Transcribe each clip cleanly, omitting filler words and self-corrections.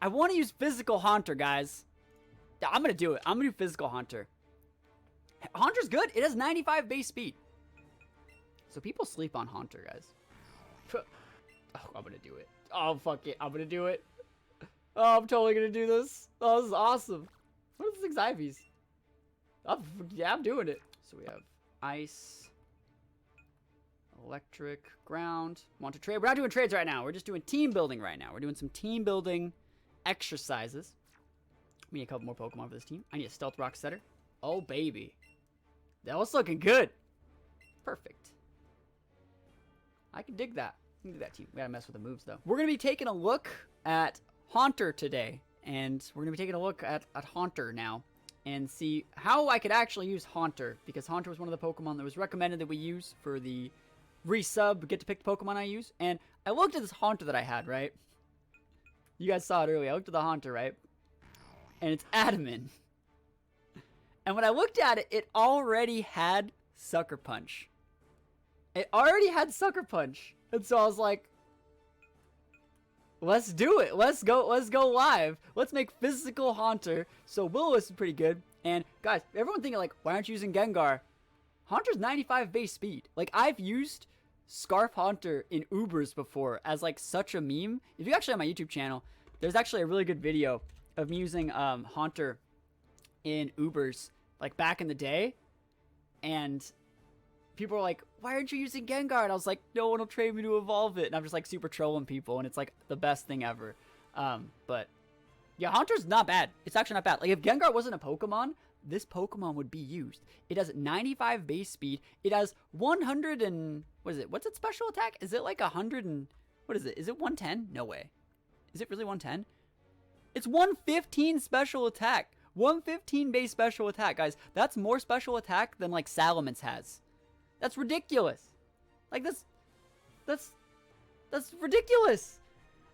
I want to use Physical Haunter, guys. Yeah, I'm going to do it. I'm going to do Physical Haunter. Haunter's good. It has 95 base speed. So people sleep on Haunter, guys. Oh, I'm going to do it. Oh, fuck it. I'm going to do it. Oh, I'm totally going to do this. Oh, this is awesome. What are these Ivies? Yeah, I'm doing it. So we have Ice, Electric, Ground. Want to trade? We're not doing trades right now. We're just doing team building right now. We're doing some team building exercises. We need a couple more Pokemon for this team. I need a Stealth Rock Setter. Oh, baby. That was looking good. Perfect. I can dig that. I can dig that team. We gotta mess with the moves, though. We're gonna be taking a look at Haunter today. And we're gonna be taking a look at Haunter now. And see how I could actually use Haunter. Because Haunter was one of the Pokemon that was recommended that we use for the resub, get to pick the Pokemon I use. And I looked at this Haunter that I had, right? You guys saw it earlier. I looked at the Haunter, right? And it's Adamant. And when I looked at it, it already had Sucker Punch. It already had Sucker Punch. And so I was like, let's do it. Let's go live. Let's make Physical Haunter. So Will-O-Wisp is pretty good. And guys, everyone thinking like, why aren't you using Gengar? Haunter's 95 base speed. Like, I've used Scarf Haunter in Ubers before as like such a meme. If you actually have my YouTube channel, there's actually a really good video of me using Haunter in Ubers like back in the day. And people were like, why aren't you using Gengar? And I was like, no one will trade me to evolve it. And I'm just like super trolling people, and it's like the best thing ever. But yeah, Haunter's not bad. It's actually not bad. Like, if Gengar wasn't a Pokemon, this Pokemon would be used. It has 95 base speed. It has 100 and what is it? What's its special attack? Is it like 100 and what is it? Is it 110? No way. Is it really 110? It's 115 special attack. 115 base special attack, guys. That's more special attack than like Salamence has. That's ridiculous. Like, that's ridiculous.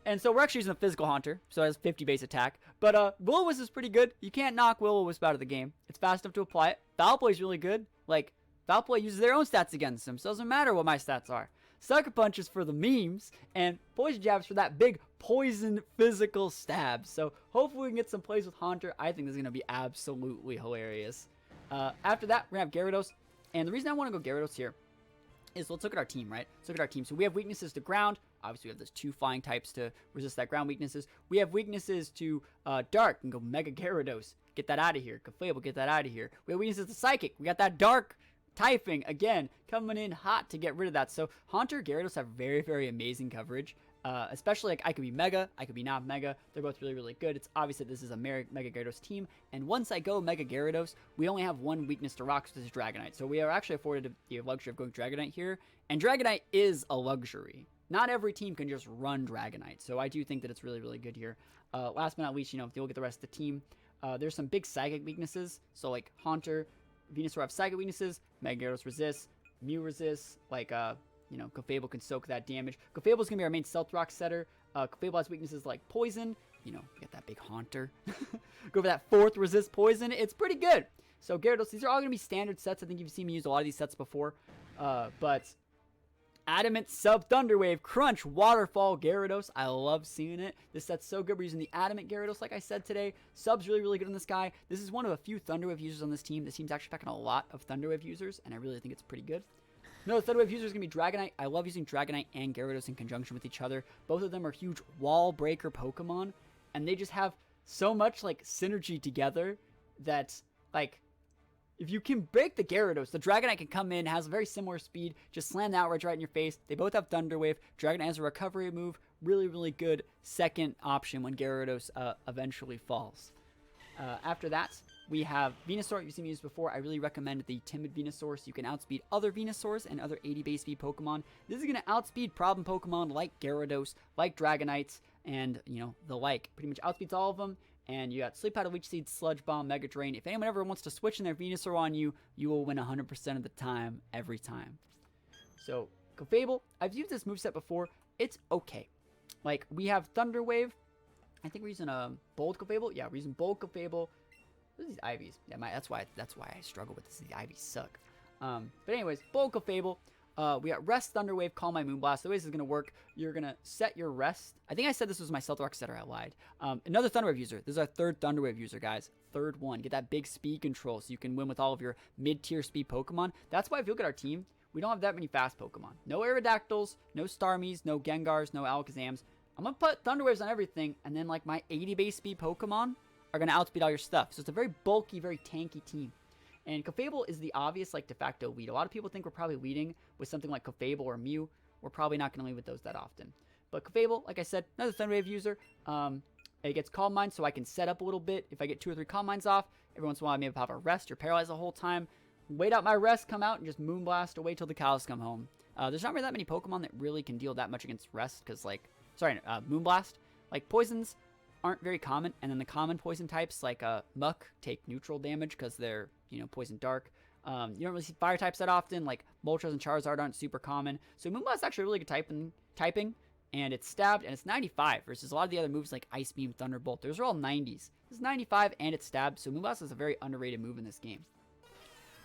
And so we're actually using a Physical Haunter, so it has 50 base attack. But Will-O-Wisp is pretty good. You can't knock Will-O-Wisp out of the game. It's fast enough to apply it. Foul Play is really good. Like, Foul Play uses their own stats against them, so it doesn't matter what my stats are. Sucker Punch is for the memes, and Poison Jab is for that big poison physical stab. So hopefully we can get some plays with Haunter. I think this is going to be absolutely hilarious. After that, we're going to have Gyarados. And the reason I want to go Gyarados here is, let's look at our team, right? Let's look at our team. So we have weaknesses to ground. Obviously, we have those 2 flying types to resist that ground weaknesses. We have weaknesses to dark. And go Mega Gyarados. Get that out of here. Clefable, get that out of here. We have weaknesses to psychic. We got that dark typing, again, coming in hot to get rid of that. So Haunter, Gyarados have very, very amazing coverage. Especially, like, I could be Mega, I could be not Mega. They're both really, really good. It's obvious that this is a Mega Gyarados team. And once I go Mega Gyarados, we only have 1 weakness to rocks, which is Dragonite. So we are actually afforded the luxury of going Dragonite here. And Dragonite is a luxury. Not every team can just run Dragonite. So I do think that it's really, really good here. Last but not least, you know, if you look at the rest of the team, there's some big psychic weaknesses. So, like, Haunter, Venusaur have psychic weaknesses. Mega Gyarados resists. Mew resists. Like, you know, Clefable can soak that damage. Clefable is going to be our main Stealth Rock setter. Clefable has weaknesses like Poison. You know, we got that big Haunter. Go for that 4th resist Poison. It's pretty good. So Gyarados, these are all going to be standard sets. I think you've seen me use a lot of these sets before. But Adamant, Sub, Thunder Wave, Crunch, Waterfall, Gyarados. I love seeing it. This set's so good. We're using the Adamant Gyarados, like I said today. Sub's really, really good on this guy. This is one of a few Thunder Wave users on this team. This team's actually packing a lot of Thunder Wave users, and I really think it's pretty good. Another Thunder Wave user is going to be Dragonite. I love using Dragonite and Gyarados in conjunction with each other. Both of them are huge wall breaker Pokemon, and they just have so much, like, synergy together that, like, if you can break the Gyarados, the Dragonite can come in, has a very similar speed, just slam the outrage right in your face. They both have Thunder Wave. Dragonite has a recovery move. Really, really good second option when Gyarados eventually falls. After that, we have Venusaur. You've seen me use before. I really recommend the Timid Venusaur so you can outspeed other Venusaurs and other 80 base speed Pokemon. This is going to outspeed problem Pokemon like Gyarados, like Dragonites, and, you know, the like. Pretty much outspeeds all of them. And you got Sleep Powder, Leech Seed, Sludge Bomb, Mega Drain. If anyone ever wants to switch in their Venusaur on you, you will win 100% of the time, every time. So, Clefable, I've used this moveset before. It's okay. Like, we have Thunder Wave. I think we're using a Bold Clefable. Yeah, we're using Bold Clefable. What are these Ivies? Yeah, that's why I struggle with this. The Ivies suck. But anyways, Bold Clefable. We got Rest, Thunder Wave, Calm My Moonblast. The way this is going to work, you're going to set your Rest. I think I said this was my Stealth Rock setter. I lied. Another Thunder Wave user. This is our third Thunder Wave user, guys. Third one. Get that big speed control so you can win with all of your mid-tier speed Pokemon. That's why if you look at our team, we don't have that many fast Pokemon. No Aerodactyls, no Starmies, no Gengars, no Alakazams. I'm going to put Thunder Waves on everything, and then like my 80 base speed Pokemon are going to outspeed all your stuff. So it's a very bulky, very tanky team. And Clefable is the obvious like de facto lead. A lot of people think we're probably leading with something like Clefable or Mew. We're probably not going to lead with those that often. But Clefable, like I said, another Thunder Wave user. It gets Calm Mind, so I can set up a little bit. If I get 2 or 3 Calm Minds off, every once in a while I maybe have a Rest or Paralyze the whole time. Wait out my Rest, come out, and just Moonblast away till the cows come home. There's not really that many Pokemon that really can deal that much against Rest, because like, Moonblast. Like, poisons aren't very common, and then the common poison types, like Muck, take neutral damage because they're, poison dark. You don't really see fire types that often, like Moltres and Charizard aren't super common. So Moonblast is actually a really good typing, and it's stabbed, and it's 95, versus a lot of the other moves like Ice Beam, Thunderbolt. Those are all 90s. This is 95, and it's stabbed, so Moonblast is a very underrated move in this game.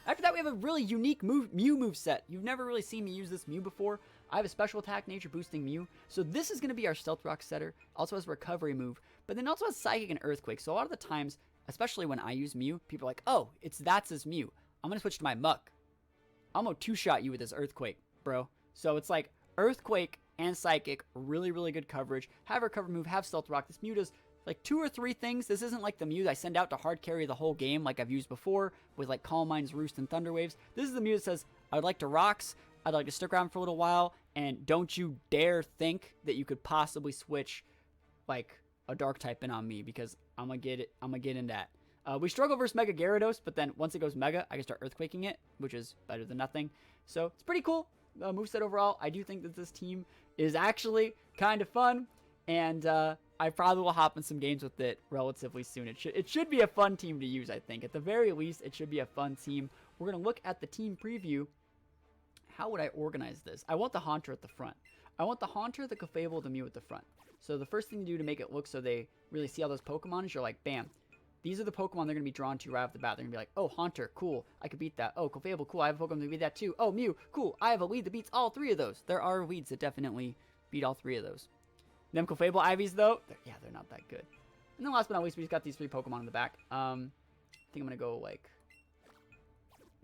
After that, we have a really unique Mew Moveset. You've never really seen me use this Mew before. I have a special attack, nature boosting Mew. So this is going to be our Stealth Rock setter. Also has a recovery move, but then also has Psychic and Earthquake. So a lot of the times, especially when I use Mew, people are like, oh, that's his Mew. I'm going to switch to my Muck. I'm going to two-shot you with this Earthquake, bro. So it's like Earthquake and Psychic, really, really good coverage. Have a recovery move, have Stealth Rock. This Mew does like 2 or 3 things. This isn't like the Mew that I send out to hard carry the whole game like I've used before with like Calm Minds, Roost, and Thunder Waves. This is the Mew that says, I would like to Rocks, I'd like to stick around for a little while, and don't you dare think that you could possibly switch like a Dark type in on me, because I'm gonna get in that. We struggle versus Mega Gyarados, but then once it goes Mega, I can start Earthquaking it, which is better than nothing. So it's pretty cool moveset overall. I do think that this team is actually kind of fun, and I probably will hop in some games with it relatively soon. It should be a fun team to use, I think. At the very least, it should be a fun team. We're going to look at the team preview. How would I organize this? I want the Haunter at the front. I want the Haunter, the Clefable, the Mew at the front. So the first thing to do to make it look so they really see all those Pokemon is you're like, bam. These are the Pokemon they're going to be drawn to right off the bat. They're going to be like, oh, Haunter, cool, I could beat that. Oh, Clefable, cool, I have a Pokemon that beat that too. Oh, Mew, cool, I have a lead that beats all 3 of those. There are leads that definitely beat all 3 of those. Them Clefable Ivies, though, they're not that good. And then last but not least, we just got these 3 Pokemon in the back. I think I'm going to go like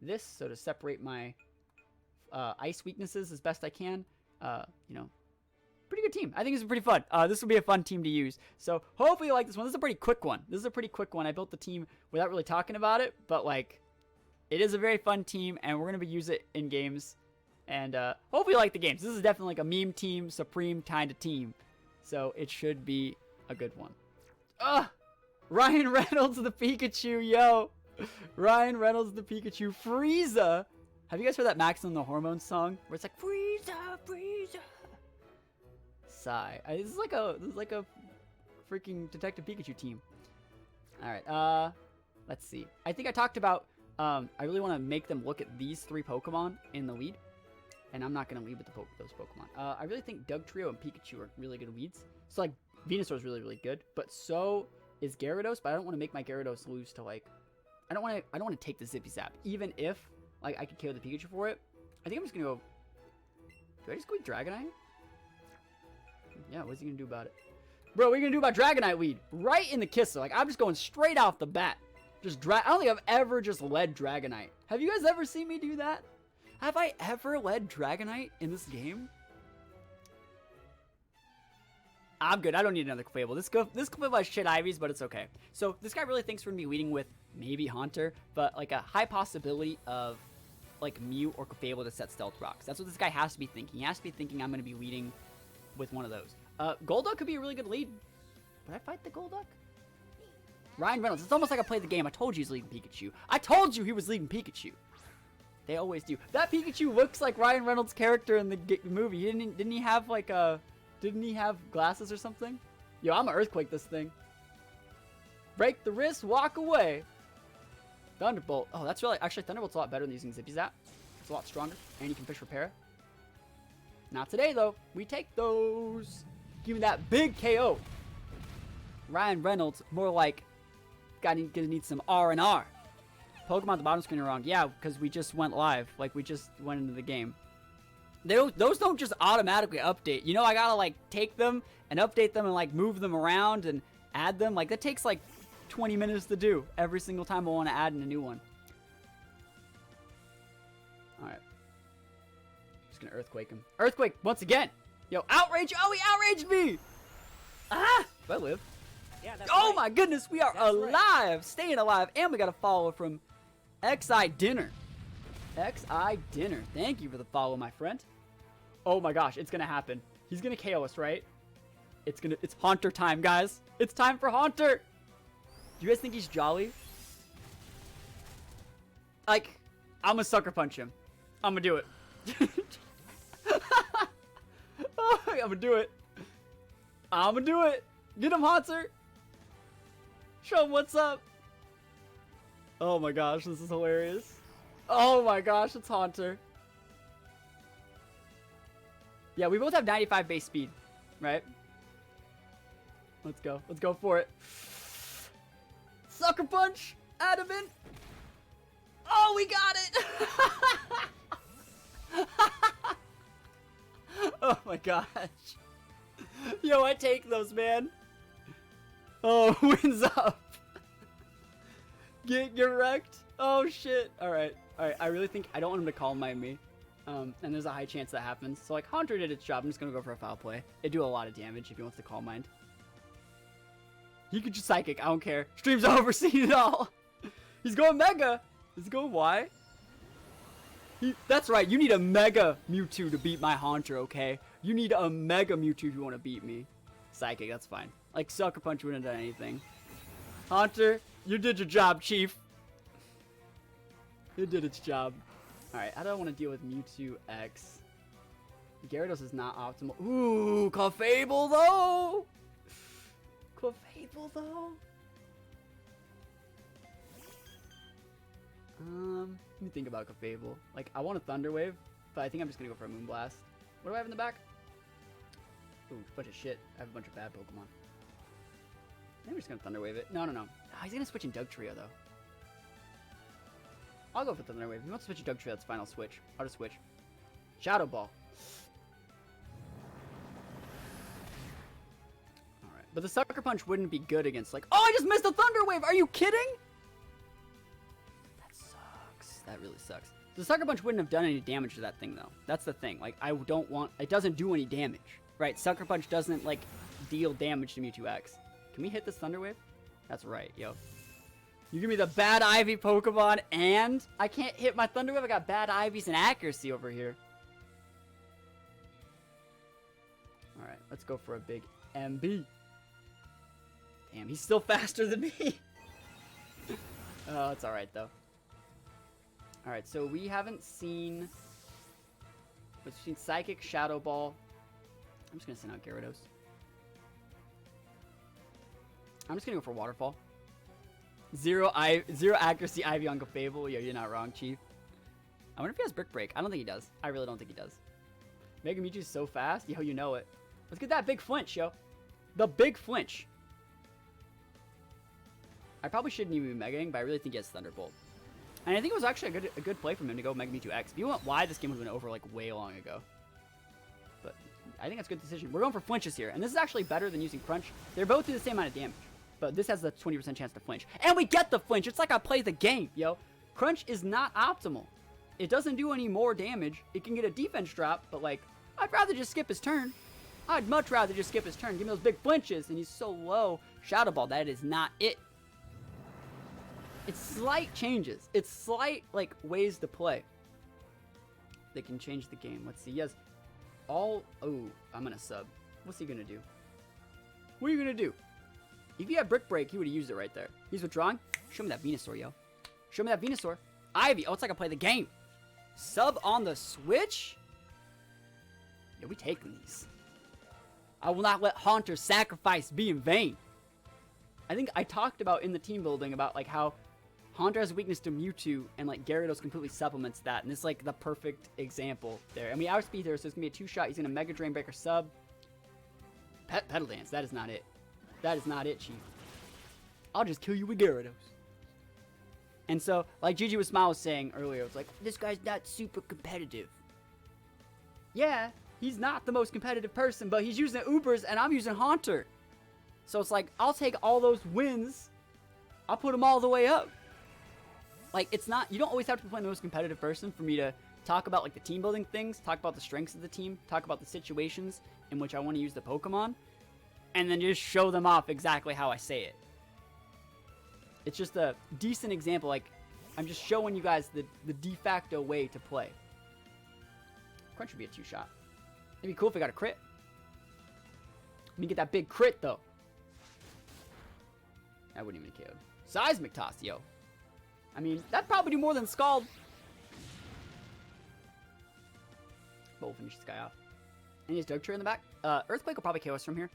this, so to separate my ice weaknesses as best I can. Pretty good team. I think this is pretty fun. This will be a fun team to use. So hopefully you like this one. This is a pretty quick one. I built the team without really talking about it, but like, it is a very fun team, and we're going to be use it in games. And hopefully you like the games. This is definitely like a meme team, supreme kind of team. So it should be a good one. Ryan Reynolds the Pikachu, yo. Ryan Reynolds the Pikachu. Frieza. Have you guys heard that Maximum the Hormone song? Where it's like, Frieza, Frieza. Sigh. This is like a freaking Detective Pikachu team. Alright, let's see. I think I talked about, I really want to make them look at these 3 Pokemon in the lead. And I'm not going to lead with those Pokemon. I really think Dugtrio and Pikachu are really good leads. So, like, Venusaur is really, really good. But so is Gyarados. But I don't want to make my Gyarados lose to, like... I don't want to take the Zippy Zap. Even if, like, I could KO the Pikachu for it. I think I'm just going to go... Do I just go with Dragonite? Yeah, what's he going to do about it? Bro, what are you going to do about Dragonite lead? Right in the kisser. Like, I'm just going straight off the bat. I don't think I've ever just led Dragonite. Have you guys ever seen me do that? Have I ever led Dragonite in this game? I'm good. I don't need another Clefable. This Clefable has shit Ivies, but it's okay. So this guy really thinks we're going to be leading with maybe Haunter, but like a high possibility of like Mew or Clefable to set Stealth Rocks. That's what this guy has to be thinking. He has to be thinking I'm going to be leading with one of those. Golduck could be a really good lead. Would I fight the Golduck? Ryan Reynolds. It's almost like I played the game. I told you he's leading Pikachu. I told you he was leading Pikachu. They always do. That Pikachu looks like Ryan Reynolds' character in the movie. Didn't he have like didn't he have glasses or something? Yo, I'm gonna Earthquake this thing. Break the wrist, walk away. Thunderbolt. Oh, that's really... Actually, Thunderbolt's a lot better than using Zippy Zap. It's a lot stronger. And you can Fish Repair. Not today, though. We take those. Give me that big KO. Ryan Reynolds, more like... Gonna need some R&R. Pokemon at the bottom screen are wrong. Yeah, because we just went live. Like, we just went into the game. Those don't just automatically update. You know, I gotta like take them and update them and like move them around and add them. Like that takes like 20 minutes to do every single time I want to add in a new one. All right. Just gonna earthquake him. Earthquake once again. Yo, outrage. Oh, he outraged me. Ah, do I live? Yeah, that's Oh right. my goodness, we are alive, staying alive, and we got a follow from XI Dinner. XI Dinner, thank you for the follow, my friend. Oh my gosh, it's gonna happen. He's gonna KO us, right? It's Haunter time, guys. It's time for Haunter. Do you guys think he's jolly? Like, I'm gonna sucker punch him. I'm gonna do it. I'm gonna do it. I'm gonna do it. Get him, Haunter. Show him what's up. Oh my gosh, this is hilarious. Oh my gosh, it's Haunter. Yeah, we both have 95 base speed, right? Let's go. Let's go for it. Sucker punch. Adamant. Oh, we got it. Oh my gosh. Yo, I take those, man. Oh, wins up. Get wrecked. Oh shit. Alright. Alright. I really think I don't want him to calm mind me. And there's a high chance that happens. So like Haunter did its job. I'm just gonna go for a foul play. It'd do a lot of damage if he wants to calm mind. He could just psychic. I don't care. Stream's over. Seen it all. He's going mega. He's going Y. That's right. You need a mega Mewtwo to beat my Haunter, okay? You need a mega Mewtwo if you want to beat me. Psychic. That's fine. Like Sucker Punch wouldn't have done anything. Haunter, you did your job, Chief. It did its job. Alright, I don't want to deal with Mewtwo X. Gyarados is not optimal. Ooh, Clefable though! Clefable though? Let me think about Clefable. Like, I want a Thunder Wave, but I think I'm just gonna go for a Moonblast. What do I have in the back? Ooh, a bunch of shit. I have a bunch of bad Pokemon. I think we're just gonna Thunder Wave it. No. Oh, he's gonna switch in Dugtrio though. I'll go for Thunder Wave. If he wants to switch in Dugtrio, that's fine. I'll switch. I'll just switch. Shadow Ball. Alright. But the Sucker Punch wouldn't be good against, like... Oh, I just missed a Thunder Wave! Are you kidding? That sucks. That really sucks. The Sucker Punch wouldn't have done any damage to that thing, though. That's the thing. Like, I don't want... It doesn't do any damage. Right? Sucker Punch doesn't, like, deal damage to Mewtwo X. Can we hit this Thunder Wave? That's right, yo. You give me the bad Ivy Pokemon and I can't hit my Thunder Wave. I got bad Ivies and accuracy over here. Alright, let's go for a big MB. Damn, he's still faster than me. Oh, it's alright though. Alright, so we haven't seen... We've seen Psychic, Shadow Ball. I'm just gonna send out Gyarados. I'm just gonna go for Waterfall. Zero accuracy Ivy on Clefable. Yo, you're not wrong, Chief. I wonder if he has Brick Break. I don't think he does. I really don't think he does. Mega Mewtwo's so fast. Yo, you know it. Let's get that big flinch, yo. The big flinch. I probably shouldn't even be Megaing, but I really think he has Thunderbolt. And I think it was actually a good play from him to go Mega Mewtwo X. If you went Y, this game would have been over like way long ago. But I think that's a good decision. We're going for flinches here. And this is actually better than using Crunch. They're both do the same amount of damage. But this has the 20% chance to flinch. And we get the flinch. It's like I play the game, yo. Crunch is not optimal. It doesn't do any more damage. It can get a defense drop, but like, I'd rather just skip his turn. I'd much rather just skip his turn. Give me those big flinches, and he's so low. Shadow Ball, that is not it. It's slight changes. It's slight, like, ways to play. They can change the game. Let's see. He has all... Oh, I'm going to sub. What's he going to do? What are you going to do? If you had Brick Break, he would have used it right there. He's withdrawing. Show me that Venusaur, yo. Show me that Venusaur. Ivy. Oh, it's like I play the game. Sub on the Switch? Yo, we taking these. I will not let Haunter's sacrifice be in vain. I think I talked about in the team building about like how Haunter has a weakness to Mewtwo and like Gyarados completely supplements that. And it's like the perfect example there. And we outspeed there, so it's going to be a 2-shot. He's going to Mega Drain Breaker sub. Pedal Dance. That is not it. That is not it, Chief. I'll just kill you with Gyarados. And so, like Gigi with Smile was saying earlier, it was like, this guy's not super competitive. yeah, he's not the most competitive person, but he's using Ubers and I'm using Haunter. So it's like, I'll take all those wins. I'll put them all the way up. Like, it's not, you don't always have to be playing the most competitive person for me to talk about, like, the team building things, talk about the strengths of the team, talk about the situations in which I want to use the Pokemon, and then just show them off exactly how I say it. It's just a decent example. Like, I'm just showing you guys the de facto way to play. Crunch would be a 2-shot. It'd be cool if I got a crit. Let me get that big crit, though. I wouldn't even KO'd. Seismic Toss, yo. I mean, that'd probably do more than Scald. But we'll finish this guy off. And he's Dugtrio in the back. Earthquake will probably KO us from here.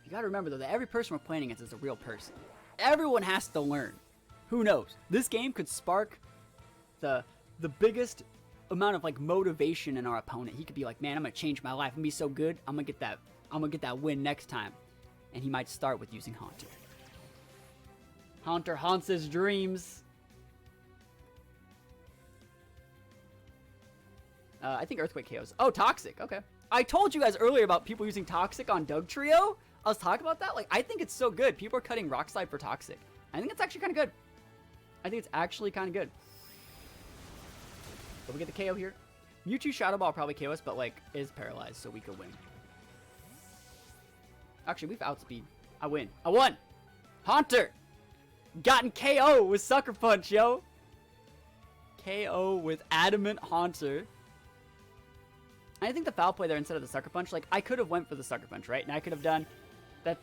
You gotta remember, though, that every person we're playing against is a real person. Everyone has to learn. Who knows? This game could spark the biggest amount of, like, motivation in our opponent. He could be like, man, I'm gonna change my life and be so good. I'm gonna get that win next time. And he might start with using Haunter. Haunter haunts his dreams. I think Earthquake KOs. Oh, Toxic. Okay. I told you guys earlier about people using Toxic on Dugtrio. I was talking about that. Like, I think it's so good. People are cutting Rock Slide for Toxic. I think it's actually kind of good. I think it's actually kind of good. But we get the KO here. Mewtwo Shadow Ball will probably KO us, but, like, is paralyzed, so we could win. Actually, we've outspeed. I win. I won! Haunter! Gotten KO with Sucker Punch, yo! KO with Adamant Haunter. I think the foul play there instead of the Sucker Punch, like, I could have went for the Sucker Punch, right? And I could have done that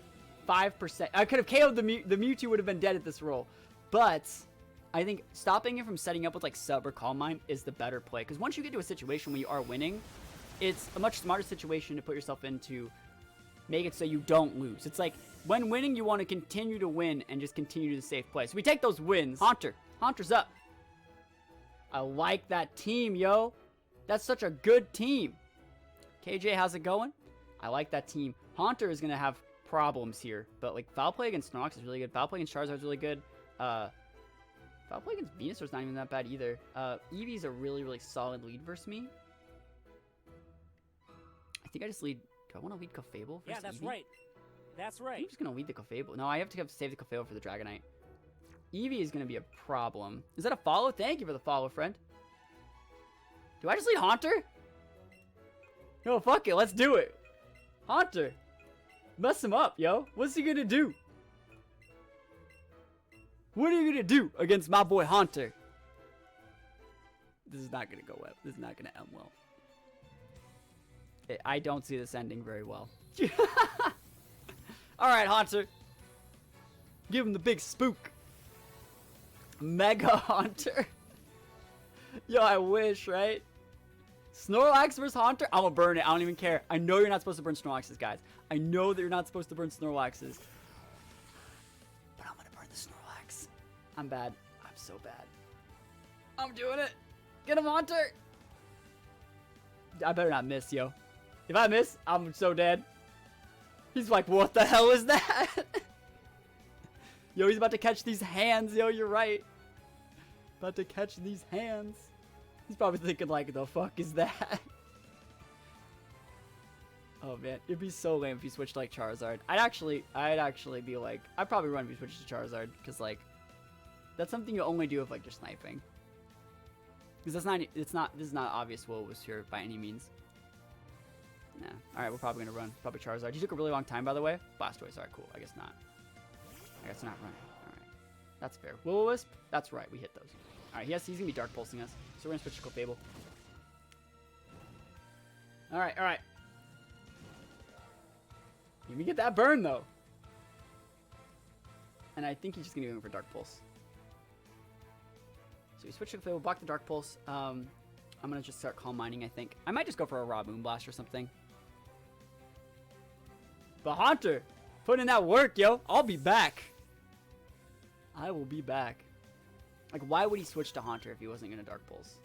5%. I could have KO'd the Mewtwo would have been dead at this roll. But I think stopping it from setting up with, like, Sub or Calm Mind is the better play. Because once you get to a situation where you are winning, it's a much smarter situation to put yourself into. Make it so you don't lose. It's like, when winning, you want to continue to win and just continue to safe play. So we take those wins. Haunter. Haunter's up. I like that team, yo. That's such a good team. KJ, how's it going? I like that team. Haunter is going to have problems here. But, like, Foul Play against Snorlax is really good. Foul Play against Charizard is really good. Foul Play against Venusaur's not even that bad either. Eevee's a really, really solid lead versus me. I think I just lead... Do I want to lead Clefable? Yeah, that's Eevee? right. That's right. I'm just going to lead the Clefable. No, I have to save the Clefable for the Dragonite. Eevee is going to be a problem. Is that a follow? Thank you for the follow, friend. Do I just lead Haunter? No, fuck it. Let's do it. Haunter. Mess him up, yo. What's he going to do? What are you going to do against my boy Haunter? This is not going to go well. This is not going to end well. I don't see this ending very well. Alright, Haunter. Give him the big spook. Mega Haunter. Yo, I wish, right? Snorlax versus Haunter? I'm gonna burn it. I don't even care. I know you're not supposed to burn Snorlaxes, guys. I know that you're not supposed to burn Snorlaxes. But I'm gonna burn the Snorlax. I'm bad. I'm so bad. I'm doing it. Get him, Haunter. I better not miss, yo. If I miss, I'm so dead. He's like, what the hell is that? Yo, he's about to catch these hands, yo, you're right. About to catch these hands. He's probably thinking, like, the fuck is that? Oh, man. It'd be so lame if he switched, like, Charizard. I'd actually be like, I'd probably run if he switched to Charizard. Because, like, that's something you only do if, like, you're sniping. Because this is not obvious Will-O-Wisp here by any means. Nah. Alright, we're probably gonna run. Probably Charizard. He took a really long time, by the way. Blastoise. Alright, cool. I guess not. I guess not running. Alright. That's fair. Will-O-Wisp? That's right. We hit those. Alright, he's gonna be Dark Pulsing us. So we're gonna switch to Clefable. Alright, alright. Let me get that burn, though. And I think he's just gonna be going for Dark Pulse. So we switch to Clefable, block the Dark Pulse. I'm gonna just start Calm Minding, I think. I might just go for a Raw Moonblast or something. But Haunter, put in that work, yo. I'll be back. I will be back. Like, why would he switch to Haunter if he wasn't gonna Dark Pulse?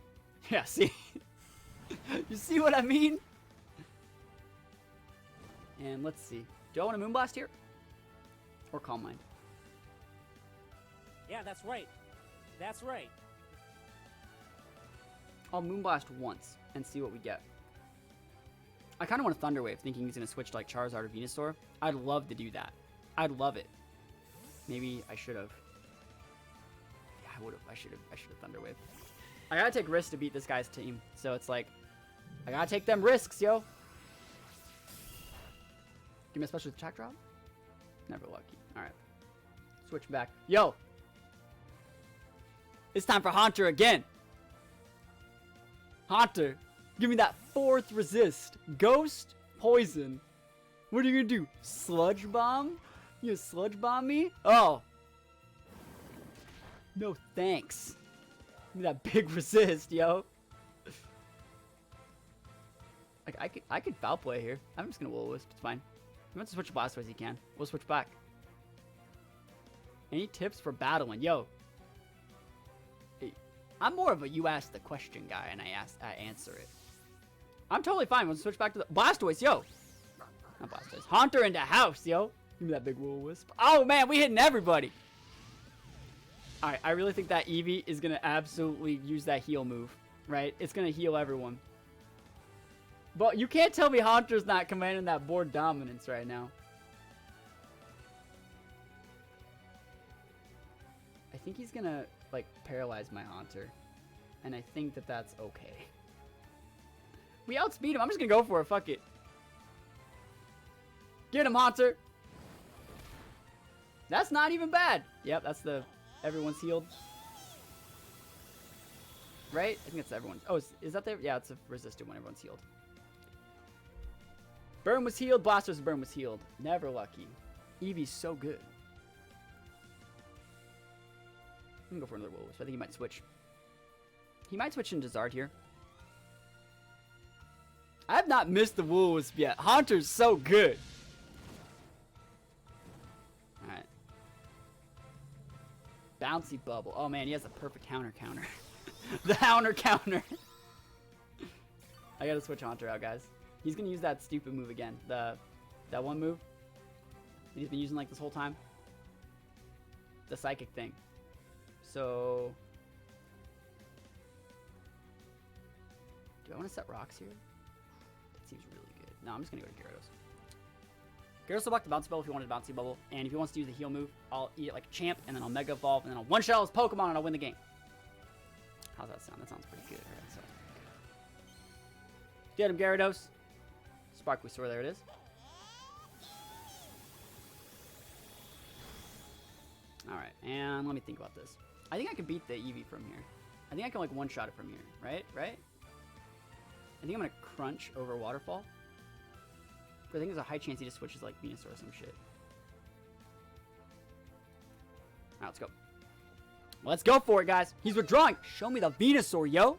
Yeah, see? You see what I mean? And let's see. Do I want a Moonblast here? Or Calm Mind? Yeah, that's right. That's right. I'll Moonblast once and see what we get. I kind of want a Thunder Wave, thinking he's going to switch to like Charizard or Venusaur. I'd love to do that. I'd love it. Maybe I should have. Yeah, I would have. I should have Thunder Wave. I gotta take risks to beat this guy's team, so it's like I gotta take them risks, yo. Give me a special attack drop. Never lucky. All right, switch back, yo. It's time for Haunter again. Haunter, give me that 4th resist. Ghost, poison. What are you gonna do? Sludge bomb? You gonna sludge bomb me? Oh. No thanks. Give me that big resist, yo. Like I could foul play here. I'm just gonna Will-O-Wisp. It's fine. He wants to switch Blastoise, he can. We'll switch back. Any tips for battling? Yo. I'm more of a you ask the question guy and I answer it. I'm totally fine. We'll switch back to the Blastoise, yo. Not Blastoise. Haunter into house, yo. Give me that big Will-O-Wisp. Oh man, we hitting everybody. Alright, I really think that Eevee is gonna absolutely use that heal move, right? It's gonna heal everyone. But you can't tell me Haunter's not commanding that board dominance right now. I think he's gonna like paralyze my Haunter, and I think that that's okay. We outspeed him. I'm just gonna go for it. Fuck it. Get him, Haunter. That's not even bad. Yep, that's the everyone's healed. Right? I think it's everyone's. Oh, is that there? Yeah, it's a resisted when everyone's healed. Burn was healed. Blastoise burn was healed. Never lucky. Eevee's so good. I'm gonna go for another Will-O-Wisp. I think he might switch. He might switch into Zard here. I have not missed the Will-O-Wisp yet. Haunter's so good. Alright. Bouncy Bubble. Oh man, he has a perfect counter. The counter. I gotta switch Haunter out, guys. He's gonna use that stupid move again. That one move that he's been using like this whole time. The psychic thing. So, do I want to set rocks here? That seems really good. No, I'm just gonna go to Gyarados. Gyarados will block the Bouncy Bubble if he wanted a Bouncy Bubble, and if he wants to use the heal move, I'll eat it like a champ, and then I'll Mega Evolve, and then I'll one-shot his Pokemon, and I'll win the game. How's that sound? That sounds pretty good. Right? That sounds pretty good. Get him, Gyarados. Sparkly Sword, there it is. Alright, and let me think about this. I think I can beat the Eevee from here. I think I can like one-shot it from here, right? Right? I think I'm gonna crunch over Waterfall. But I think there's a high chance he just switches like Venusaur or some shit. Alright, let's go. Let's go for it, guys. He's withdrawing. Show me the Venusaur, yo.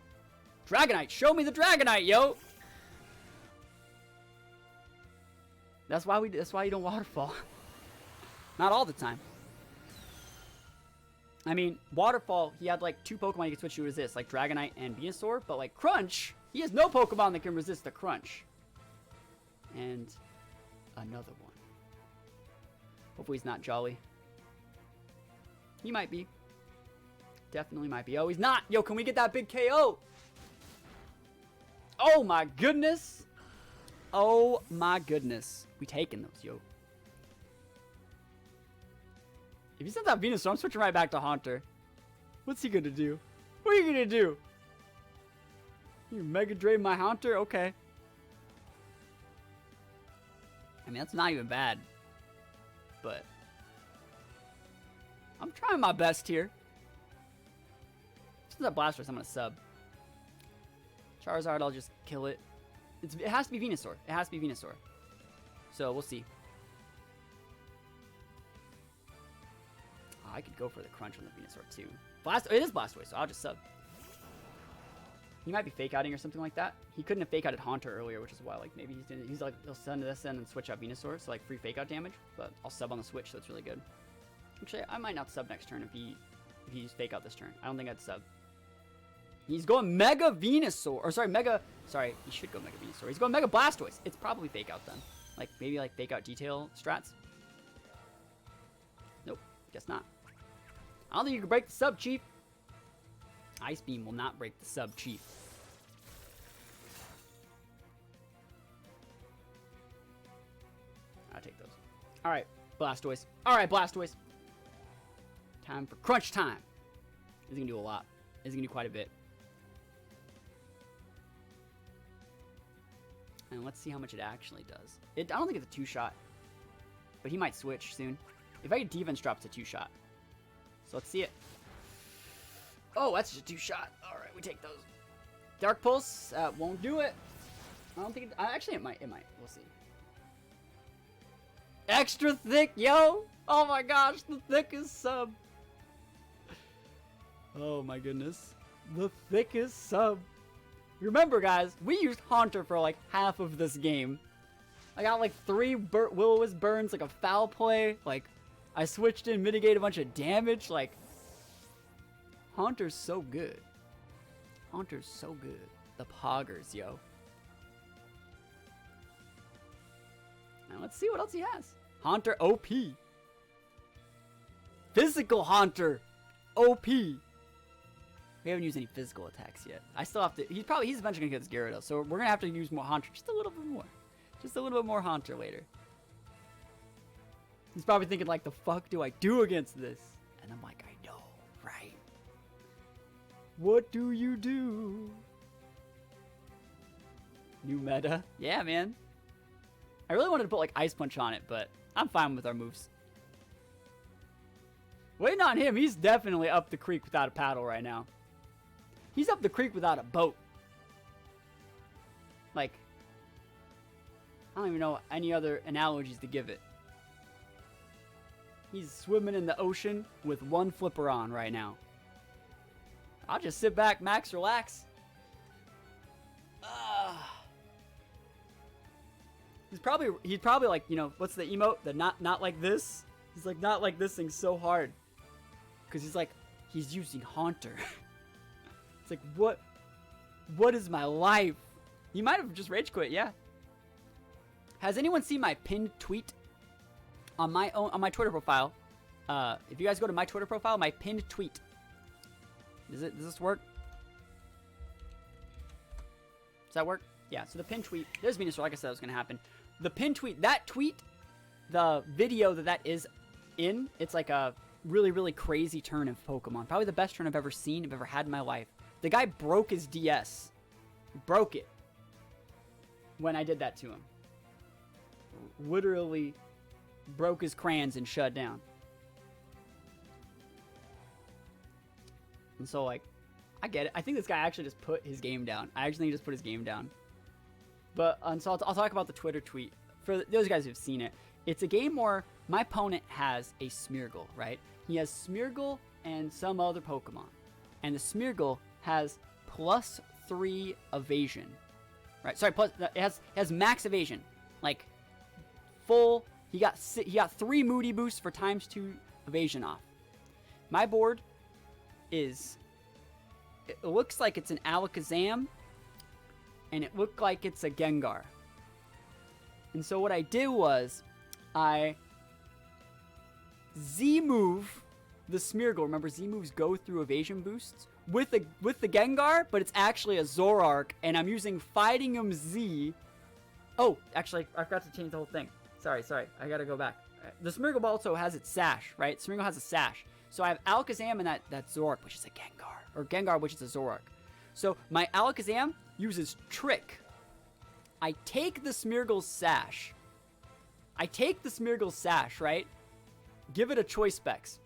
Dragonite. Show me the Dragonite, yo. That's why you don't Waterfall. Not all the time. I mean, Waterfall, he had like 2 Pokemon he could switch to resist, like Dragonite and Venusaur, but like Crunch, he has no Pokemon that can resist the Crunch. And another one. Hopefully he's not Jolly. He might be. Definitely might be. Oh, he's not! Yo, can we get that big KO? Oh my goodness! Oh my goodness. We taking those, yo. If he sends out Venusaur, I'm switching right back to Haunter. What's he gonna do? What are you gonna do? You Mega Drain my Haunter? Okay. I mean, that's not even bad. But I'm trying my best here. Since that Blastoise, I'm gonna sub. Charizard, I'll just kill it. It has to be Venusaur. It has to be Venusaur. So we'll see. I could go for the crunch on the Venusaur too. It is Blastoise, so I'll just sub. He might be fake outing or something like that. He couldn't have fake outed Haunter earlier, which is why like maybe he's like he'll send this in and switch out Venusaur, so like free fake out damage. But I'll sub on the switch, so it's really good. Actually, I might not sub next turn if he's fake out this turn. I don't think I'd sub. He's going Mega Venusaur, or sorry, he should go Mega Venusaur. He's going Mega Blastoise. It's probably fake out then. Like maybe like fake out detail strats. Nope, guess not. I don't think you can break the sub, Chief. Ice Beam will not break the sub, Chief. gotta take those. All right, Blastoise. All right, Blastoise. Time for crunch time. This is gonna do a lot. This is gonna do quite a bit. And let's see how much it actually does. I don't think it's a 2-shot, but he might switch soon. If I get defense drop, it's a 2-shot. So let's see it. Oh, that's just a 2-shot. All right, we take those. Dark Pulse won't do it. I don't think it, actually it might. It might. We'll see. Extra thick, yo! Oh my gosh, the thickest sub. Oh my goodness. The thickest sub. Remember, guys, we used Haunter for like half of this game. I got like 3 Will-O-Wisp burns, like a foul play. Like, I switched in, mitigate a bunch of damage. Like, Haunter's so good. Haunter's so good. The poggers, yo. Now let's see what else he has. Haunter OP. Physical Haunter OP. We haven't used any physical attacks yet. I still have to. He's eventually gonna get his Gyarados, so we're gonna have to use more Haunter, just a little bit more, just a little bit more Haunter later. He's probably thinking like, the fuck do I do against this? And I'm like, I know, right? What do you do? New meta, yeah, man. I really wanted to put like Ice Punch on it, but I'm fine with our moves. Waiting on him, he's definitely up the creek without a paddle right now. He's up the creek without a boat. Like, I don't even know any other analogies to give it. He's swimming in the ocean with one flipper on right now. I'll just sit back, max, relax. He's probably like, you know, what's the emote? The not like this? He's like, not like this thing's so hard. Because he's like, he's using Haunter. It's like, what is my life? He might have just rage quit, yeah. Has anyone seen my pinned tweet on my Twitter profile? If you guys go to my Twitter profile, my pinned tweet. Does this work? Does that work? Yeah, so the pinned tweet, there's Venusaur, like I said, it was gonna happen. The pinned tweet, that tweet, the video that is in, it's like a really, really crazy turn of Pokemon. Probably the best turn I've ever seen, I've ever had in my life. The guy broke his DS. Broke it. When I did that to him. Literally broke his crayons and shut down. And so, like, I get it. I think this guy actually just put his game down. I actually think he just put his game down. But, so I'll talk about the Twitter tweet. For those guys who've seen it, it's a game where my opponent has a Smeargle, right? He has Smeargle and some other Pokemon. And the Smeargle has +3 evasion. Right? Sorry, it has max evasion. Like, full, he got 3 Moody boosts for ×2 evasion off. My board is, it looks like it's an Alakazam, and it looked like it's a Gengar. And so what I did was, I Z-move the Smeargle. Remember, Z-moves go through evasion boosts with the Gengar, but it's actually a Zoroark, and I'm using Fighting 'em Z. Oh, actually, I forgot to change the whole thing. Sorry, I gotta go back. The Smeargle also has its sash, right? Smeargle has a sash. So I have Alakazam and that Zoroark, which is a Gengar, or Gengar, which is a Zoroark. So my Alakazam uses Trick. I take the Smeargle's sash. Right? Give it a choice specs.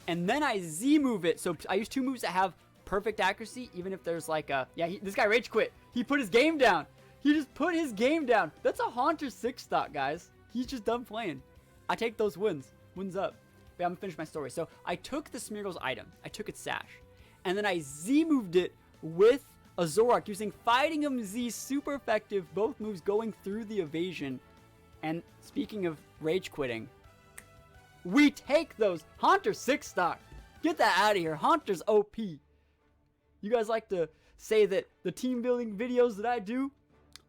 And then I Z-move it. So I use 2 moves that have perfect accuracy, even if there's like a... Yeah, this guy rage quit. He put his game down. He just put his game down. That's a Haunter 6 stock, guys. He's just done playing. I take those wins. Wins up. But I'm gonna finish my story. So I took the Smeargle's item. I took its sash. And then I Z-moved it with a Zoroark using Fighting 'em Z, super effective. Both moves going through the evasion. And speaking of rage quitting, we take those. Haunter 6 stock. Get that out of here. Haunter's OP. You guys like to say that the team building videos that I do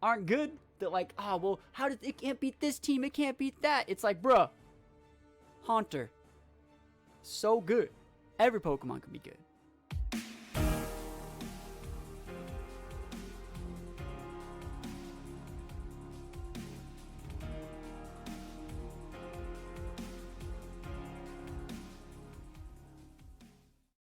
aren't good? That like, oh, well, how did it can't beat this team, it can't beat that. It's like, bruh, Haunter, so good. Every Pokemon can be good.